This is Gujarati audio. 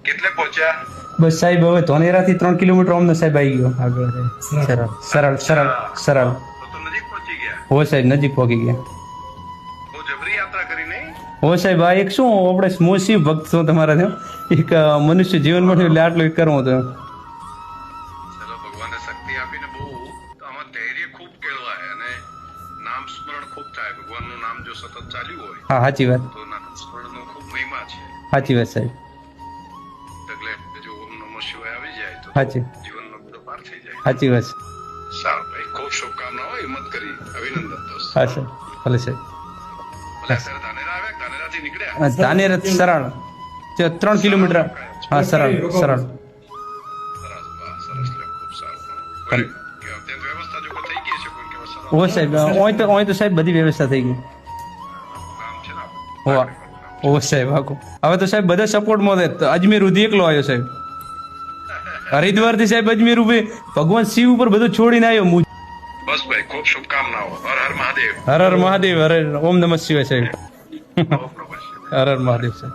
કેટલે પહોંચ્યા? બસ સાહેબ હવે ધોનેરાથી 3 કિલોમીટર અમને સાહેબ આવી ગયો આગળ સરળ સરળ સરળ સરળ તો નજીક પહોંચી ગયા. હો સાહેબ નજીક પહોંચી ગયા બહુ જબરી યાત્રા કરી નહીં? હો સાહેબ આ એક શું આપણે મોસી ભક્ત છો તમારા ત્યાં એક મનુષ્ય જીવન માટે એટલે આટલું એક કરવું હતું ચલો ભગવાને શક્તિ આપીને બહુ આમાં ધૈર્ય ખૂબ કેળવાય અને નામ સ્મરણ ખૂબ થાય. ભગવાનનું નામ જો સતત ચાલ્યું હોય હા સાચી વાત તો નામ સ્મરણનો ખૂબ મહિમા છે. સાચી વાત સાહેબ એટલે જો ઓમ નમઃ શિવાય આવી જાય તો સાચી જીવનનો બધો પાર થઈ જાય. સાચી વાત છે. સારું ભાઈ, ખૂબ શુભકામનાઓ. હિંમત કરી, અભિનંદન દોસ્ત. હા સાહેબ ભલે સાહેબ ભલે સર, ધાનેરા આવ્યા, ધાનેરાથી નીકળ્યા. ધાનેરા સરળ 3 કિલોમીટર હા સરળ સરળ સરસ, વાહ, સરસ લે, ખૂબ સારું. કોઈ કે અત્યંત વ્યવસ્થા જો કોઈ થઈ ગઈ છે કોઈ કે સરસ હો સાહેબ ઓય તો સાહેબ બધી વ્યવસ્થા થઈ ગઈ કામ છે ને હો ઓ સાહેબ આખું હવે તો સાહેબ બધા સપોર્ટમાં છે તો અજમેર સુધી એકલો આવ્યો સાહેબ હરિદ્વાર થી સાહેબ અજમેર ઉભે ભગવાન શિવ ઉપર બધું છોડીને આવ્યો હું બસ ભાઈ, ખૂબ શુભકામનાઓ. હર હર મહાદેવ. હર હર મહાદેવ હર હર ઓમ નમઃ શિવાય સાહેબ ઓમ નમઃ શિવાય. હર હર મહાદેવ સાહેબ